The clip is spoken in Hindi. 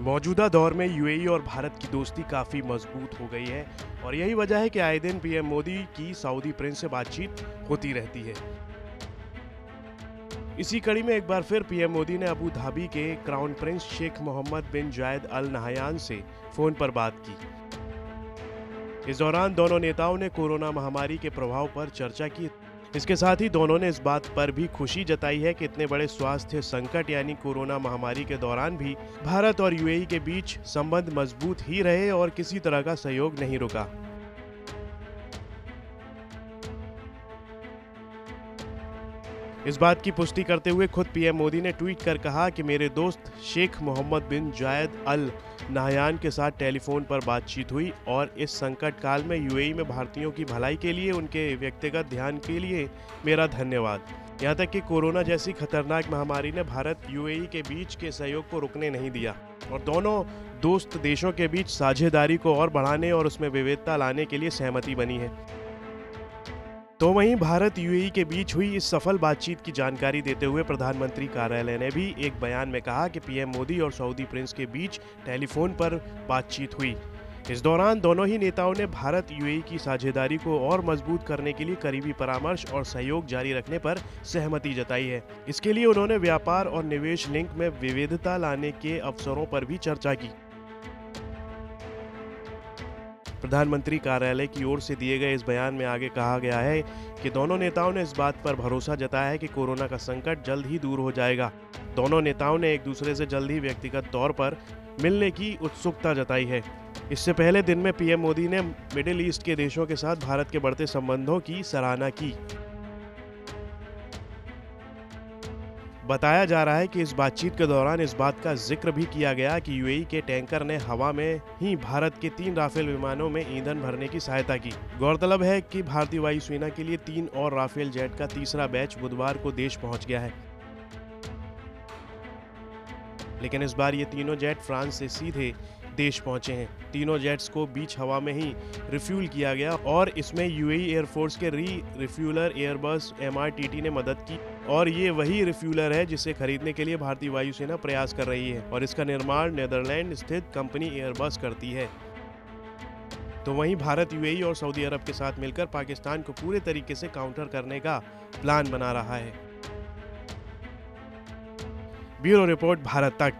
मौजूदा दौर में यूएई और भारत की दोस्ती काफ़ी मजबूत हो गई है और यही वजह है कि आए दिन पीएम मोदी की सऊदी प्रिंस से बातचीत होती रहती है। इसी कड़ी में एक बार फिर पीएम मोदी ने अबू धाबी के क्राउन प्रिंस शेख मोहम्मद बिन जायद अल नहयान से फोन पर बात की। इस दौरान दोनों नेताओं ने कोरोना महामारी के प्रभाव पर चर्चा की। इसके साथ ही दोनों ने इस बात पर भी खुशी जताई है कि इतने बड़े स्वास्थ्य संकट यानी कोरोना महामारी के दौरान भी भारत और यूएई के बीच संबंध मजबूत ही रहे और किसी तरह का सहयोग नहीं रुका। इस बात की पुष्टि करते हुए खुद पीएम मोदी ने ट्वीट कर कहा कि मेरे दोस्त शेख मोहम्मद बिन जायद अल नहयान के साथ टेलीफोन पर बातचीत हुई और इस संकट काल में यूएई में भारतीयों की भलाई के लिए उनके व्यक्तिगत ध्यान के लिए मेरा धन्यवाद। यहाँ तक कि कोरोना जैसी खतरनाक महामारी ने भारत यूएई के बीच के सहयोग को रुकने नहीं दिया और दोनों दोस्त देशों के बीच साझेदारी को और बढ़ाने और उसमें विविधता लाने के लिए सहमति बनी है। तो वहीं भारत यूएई के बीच हुई इस सफल बातचीत की जानकारी देते हुए प्रधानमंत्री कार्यालय ने भी एक बयान में कहा कि पीएम मोदी और सऊदी प्रिंस के बीच टेलीफोन पर बातचीत हुई। इस दौरान दोनों ही नेताओं ने भारत यूएई की साझेदारी को और मजबूत करने के लिए करीबी परामर्श और सहयोग जारी रखने पर सहमति जताई है। इसके लिए उन्होंने व्यापार और निवेश लिंक में विविधता लाने के अवसरों पर भी चर्चा की। प्रधानमंत्री कार्यालय की ओर से दिए गए इस बयान में आगे कहा गया है कि दोनों नेताओं ने इस बात पर भरोसा जताया है कि कोरोना का संकट जल्द ही दूर हो जाएगा। दोनों नेताओं ने एक दूसरे से जल्द ही व्यक्तिगत तौर पर मिलने की उत्सुकता जताई है। इससे पहले दिन में पीएम मोदी ने मिडिल ईस्ट के देशों के साथ भारत के बढ़ते संबंधों की सराहना की। बताया जा रहा है कि इस बातचीत के दौरान इस बात का जिक्र भी किया गया कि यूएई के टैंकर ने हवा में ही भारत के 3 राफेल विमानों में ईंधन भरने की सहायता की। गौरतलब है कि भारतीय वायुसेना के लिए 3 और राफेल जेट का तीसरा बैच बुधवार को देश पहुंच गया है, लेकिन इस बार ये तीनों जेट फ्रांस से सीधे देश पहुंचे हैं। तीनों जेट्स को बीच हवा में ही रिफ्यूल किया गया और इसमें यूएई एयरफोर्स के रिफ्यूलर एयरबस MRTT ने मदद की और ये वही रिफ्यूलर है जिसे खरीदने के लिए भारतीय वायुसेना प्रयास कर रही है और इसका निर्माण नीदरलैंड स्थित कंपनी एयरबस करती है। तो वहीं भारत यूएई और सऊदी अरब के साथ मिलकर पाकिस्तान को पूरे तरीके से काउंटर करने का प्लान बना रहा है। ब्यूरो रिपोर्ट, भारत तक।